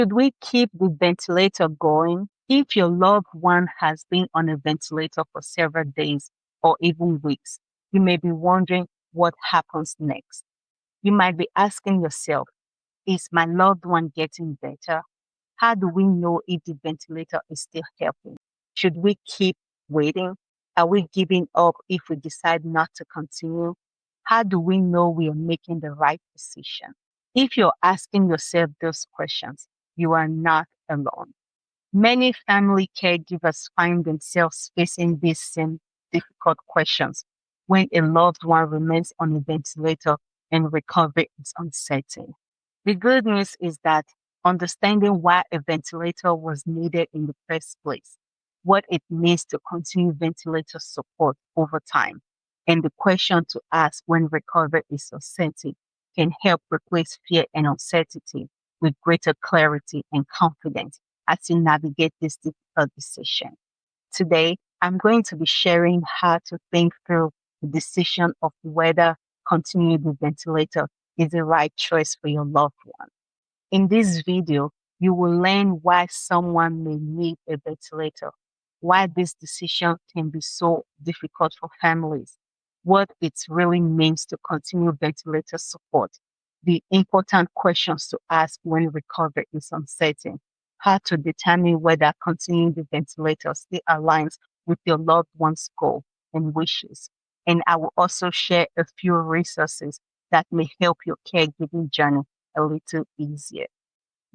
Should we keep the ventilator going? If your loved one has been on a ventilator for several days or even weeks, you may be wondering what happens next. You might be asking yourself, is my loved one getting better? How do we know if the ventilator is still helping? Should we keep waiting? Are we giving up if we decide not to continue? How do we know we are making the right decision? If you're asking yourself those questions, you are not alone. Many family caregivers find themselves facing these same difficult questions when a loved one remains on a ventilator and recovery is uncertain. The good news is that understanding why a ventilator was needed in the first place, what it means to continue ventilator support over time, and the question to ask when recovery is uncertain can help replace fear and uncertainty with greater clarity and confidence as you navigate this difficult decision. Today, I'm going to be sharing how to think through the decision of whether continuing the ventilator is the right choice for your loved one. In this video, you will learn why someone may need a ventilator, why this decision can be so difficult for families, what it really means to continue ventilator support, the important questions to ask when recovery is uncertain, how to determine whether continuing the ventilator still aligns with your loved one's goal and wishes. And I will also share a few resources that may help your caregiving journey a little easier.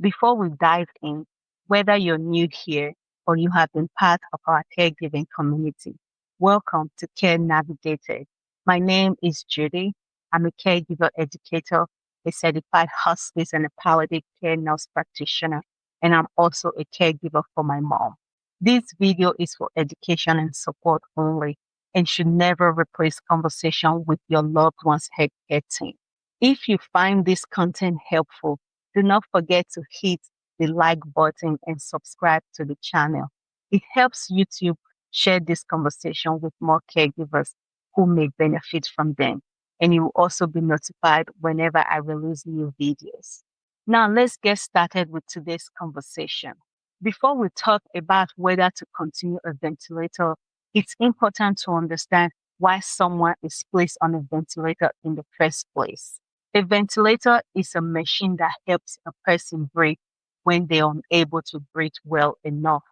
Before we dive in, whether you're new here or you have been part of our caregiving community, welcome to Care Navigated. My name is Judy. I'm a caregiver educator, a certified hospice and a palliative care nurse practitioner, and I'm also a caregiver for my mom. This video is for education and support only and should never replace conversation with your loved one's healthcare team. If you find this content helpful, do not forget to hit the like button and subscribe to the channel. It helps YouTube share this conversation with more caregivers who may benefit from them. And you will also be notified whenever I release new videos. Now, let's get started with today's conversation. Before we talk about whether to continue a ventilator, it's important to understand why someone is placed on a ventilator in the first place. A ventilator is a machine that helps a person breathe when they are unable to breathe well enough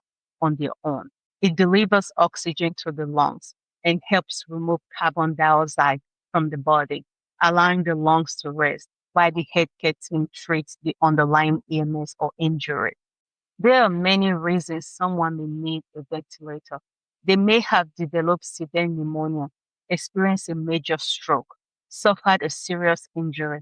on their own. It delivers oxygen to the lungs and helps remove carbon dioxide from the body, allowing the lungs to rest while the healthcare team treats the underlying illness or injury. There are many reasons someone may need a ventilator. They may have developed severe pneumonia, experienced a major stroke, suffered a serious injury,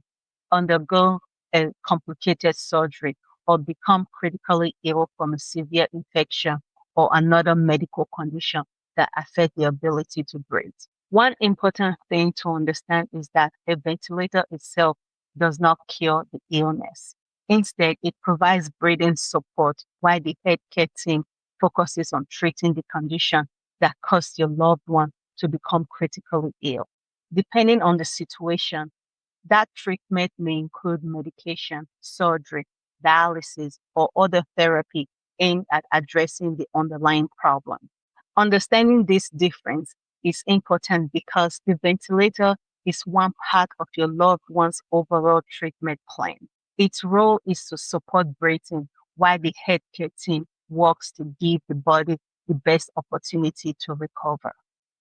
undergo a complicated surgery, or become critically ill from a severe infection or another medical condition that affect their ability to breathe. One important thing to understand is that a ventilator itself does not cure the illness. Instead, it provides breathing support while the healthcare team focuses on treating the condition that caused your loved one to become critically ill. Depending on the situation, that treatment may include medication, surgery, dialysis, or other therapy aimed at addressing the underlying problem. Understanding this difference is important because the ventilator is one part of your loved one's overall treatment plan. Its role is to support breathing while the healthcare team works to give the body the best opportunity to recover.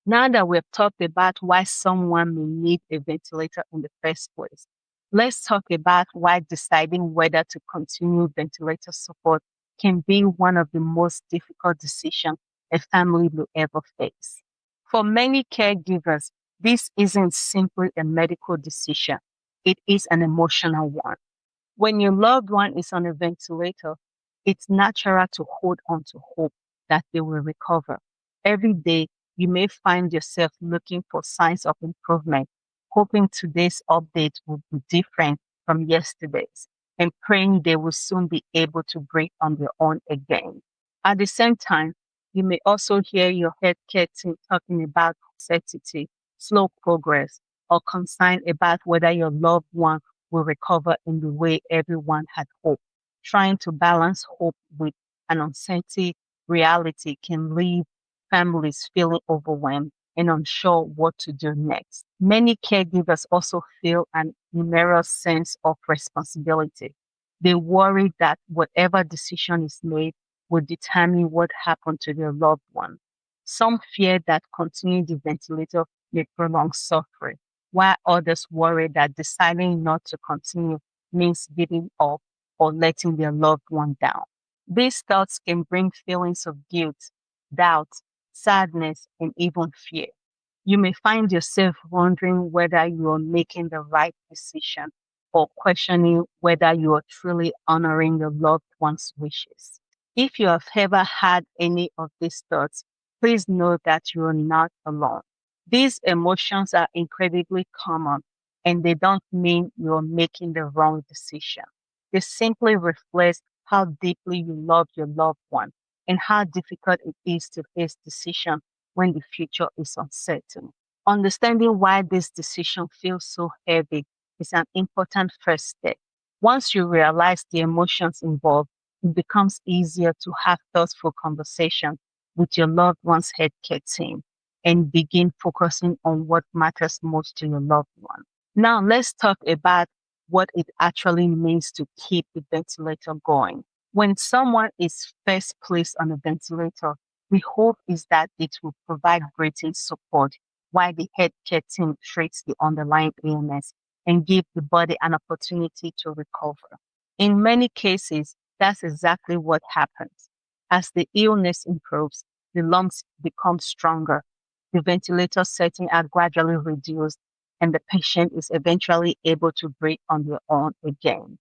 Now that we've talked about why someone may need a ventilator in the first place, let's talk about why deciding whether to continue ventilator support can be one of the most difficult decisions a family will ever face. For many caregivers, this isn't simply a medical decision, it is an emotional one. When your loved one is on a ventilator, it's natural to hold on to hope that they will recover. Every day, you may find yourself looking for signs of improvement, hoping today's update will be different from yesterday's, and praying they will soon be able to breathe on their own again. At the same time, you may also hear your healthcare team talking about uncertainty, slow progress, or concern about whether your loved one will recover in the way everyone had hoped. Trying to balance hope with an uncertain reality can leave families feeling overwhelmed and unsure what to do next. Many caregivers also feel an immense sense of responsibility. They worry that whatever decision is made will determine what happened to their loved one. Some fear that continuing the ventilator may prolong suffering, while others worry that deciding not to continue means giving up or letting their loved one down. These thoughts can bring feelings of guilt, doubt, sadness, and even fear. You may find yourself wondering whether you are making the right decision or questioning whether you are truly honoring your loved one's wishes. If you have ever had any of these thoughts, please know that you are not alone. These emotions are incredibly common and they don't mean you are making the wrong decision. They simply reflect how deeply you love your loved one and how difficult it is to face decisions when the future is uncertain. Understanding why this decision feels so heavy is an important first step. Once you realize the emotions involved, it becomes easier to have thoughtful conversations with your loved one's healthcare team and begin focusing on what matters most to your loved one. Now, let's talk about what it actually means to keep the ventilator going. When someone is first placed on a ventilator, the hope is that it will provide breathing support while the healthcare team treats the underlying illness and give the body an opportunity to recover. In many cases, that's exactly what happens. As the illness improves, the lungs become stronger, the ventilator settings are gradually reduced, and the patient is eventually able to breathe on their own again.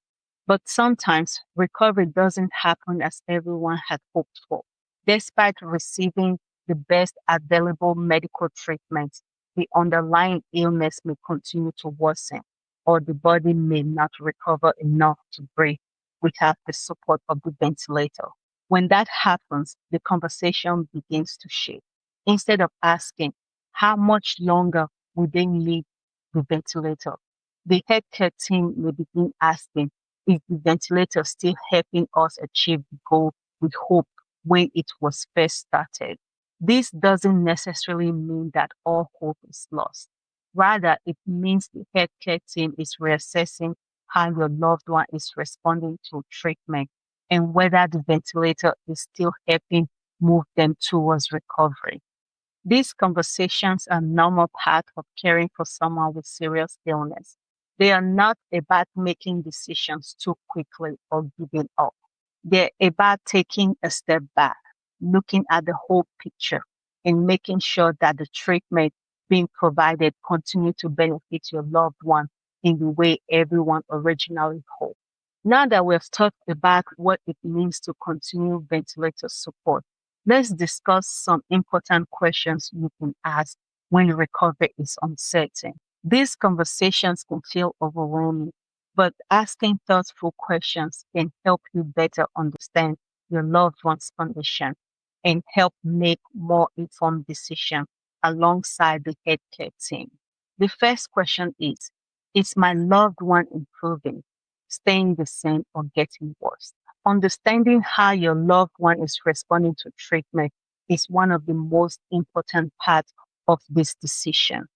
But sometimes recovery doesn't happen as everyone had hoped for. Despite receiving the best available medical treatment, the underlying illness may continue to worsen, or the body may not recover enough to breathe without the support of the ventilator. When that happens, the conversation begins to shift. Instead of asking, how much longer will they need the ventilator? The healthcare team may begin asking, is the ventilator still helping us achieve the goal we hoped when it was first started? This doesn't necessarily mean that all hope is lost. Rather, it means the healthcare team is reassessing how your loved one is responding to treatment and whether the ventilator is still helping move them towards recovery. These conversations are normal part of caring for someone with serious illness. They are not about making decisions too quickly or giving up. They're about taking a step back, looking at the whole picture, and making sure that the treatment being provided continue to benefit your loved one in the way everyone originally hoped. Now that we've talked about what it means to continue ventilator support, let's discuss some important questions you can ask when recovery is uncertain. These conversations can feel overwhelming, but asking thoughtful questions can help you better understand your loved one's condition and help make more informed decisions alongside the healthcare team. The first question is my loved one improving, staying the same, or getting worse? Understanding how your loved one is responding to treatment is one of the most important parts of this decision.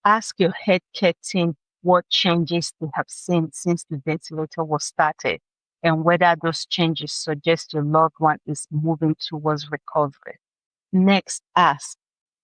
Ask your healthcare team what changes they have seen since the ventilator was started and whether those changes suggest your loved one is moving towards recovery. Next, ask,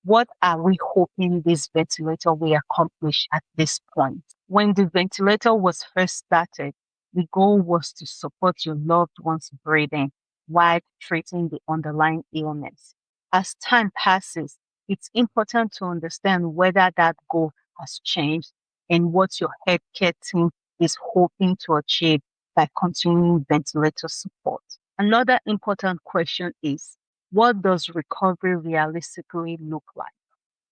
what are we hoping this ventilator will accomplish at this point? When the ventilator was first started, the goal was to support your loved one's breathing while treating the underlying illness. As time passes, it's important to understand whether that goal has changed and what your healthcare team is hoping to achieve by continuing ventilator support. Another important question is, what does recovery realistically look like?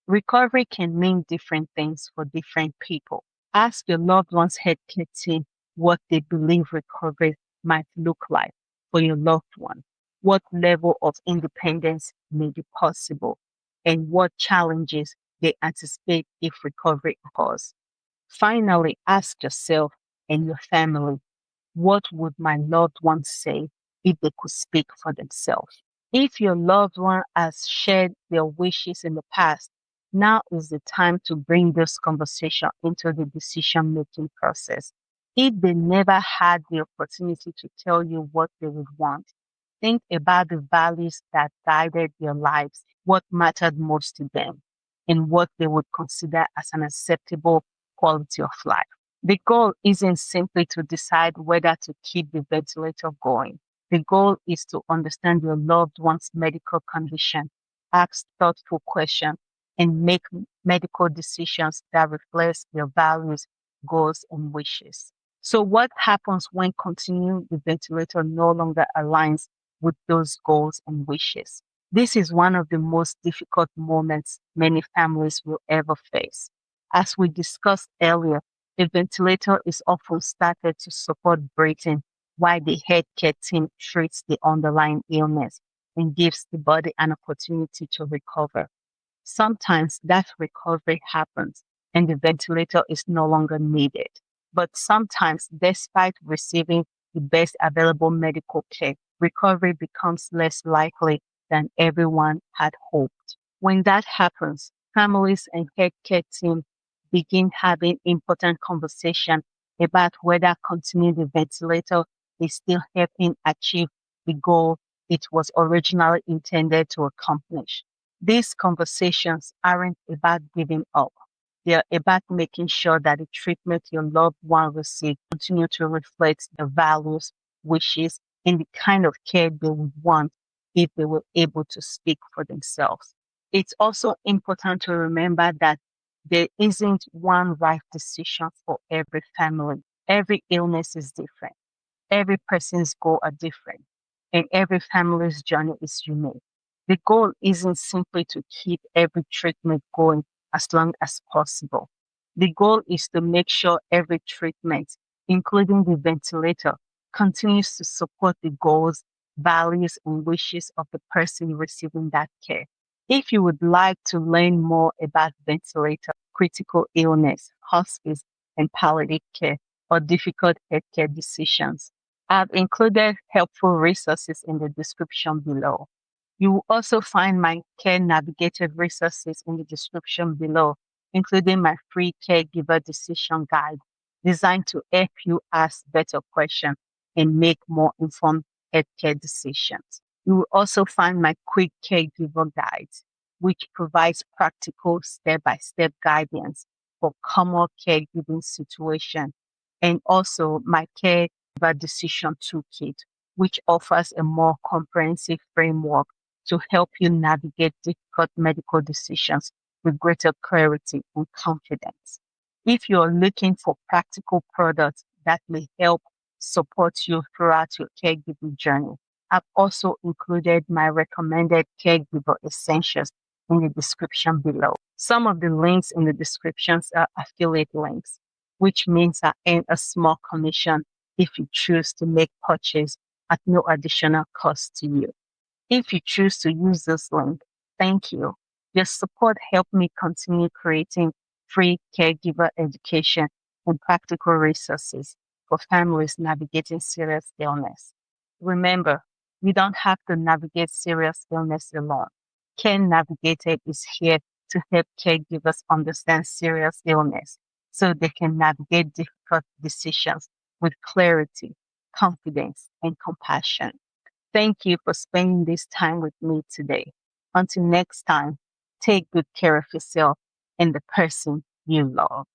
Recovery can mean different things for different people. Ask your loved one's healthcare team what they believe recovery might look like for your loved one, what level of independence may be possible, and what challenges they anticipate if recovery occurs. Finally, ask yourself and your family, What would my loved one say if they could speak for themselves? If your loved one has shared their wishes in the past, now is the time to bring this conversation into the decision making process. If they never had the opportunity to tell you what they would want, think about the values that guided their lives, what mattered most to them, and what they would consider as an acceptable quality of life. The goal isn't simply to decide whether to keep the ventilator going. The goal is to understand your loved one's medical condition, ask thoughtful questions, and make medical decisions that reflect your values, goals, and wishes. So, what happens when continuing the ventilator no longer aligns with those goals and wishes? This is one of the most difficult moments many families will ever face. As we discussed earlier, the ventilator is often started to support breathing while the healthcare team treats the underlying illness and gives the body an opportunity to recover. Sometimes that recovery happens and the ventilator is no longer needed. But sometimes, despite receiving the best available medical care, recovery becomes less likely than everyone had hoped. When that happens, families and healthcare teams begin having important conversation about whether continuing the ventilator is still helping achieve the goal it was originally intended to accomplish. These conversations aren't about giving up. They're about making sure that the treatment your loved one receives continue to reflect the values, wishes, and the kind of care they would want if they were able to speak for themselves. It's also important to remember that there isn't one right decision for every family. Every illness is different. Every person's goals are different, and every family's journey is unique. The goal isn't simply to keep every treatment going as long as possible. The goal is to make sure every treatment, including the ventilator, continues to support the goals, values, and wishes of the person receiving that care. If you would like to learn more about ventilator, critical illness, hospice, and palliative care, or difficult healthcare decisions, I've included helpful resources in the description below. You will also find my Care Navigated resources in the description below, including my free caregiver decision guide designed to help you ask better questions and make more informed healthcare decisions. You will also find my quick caregiver guide, which provides practical step-by-step guidance for common caregiving situations, and also my caregiver decision toolkit, which offers a more comprehensive framework to help you navigate difficult medical decisions with greater clarity and confidence. If you're looking for practical products that may help support you throughout your caregiving journey, I've also included my recommended caregiver essentials in the description below. Some of the links in the descriptions are affiliate links, which means I earn a small commission if you choose to make purchase at no additional cost to you. If you choose to use this link, thank you. Your support helped me continue creating free caregiver education and practical resources for families navigating serious illness. Remember, you don't have to navigate serious illness alone. Care Navigated is here to help caregivers understand serious illness so they can navigate difficult decisions with clarity, confidence, and compassion. Thank you for spending this time with me today. Until next time, take good care of yourself and the person you love.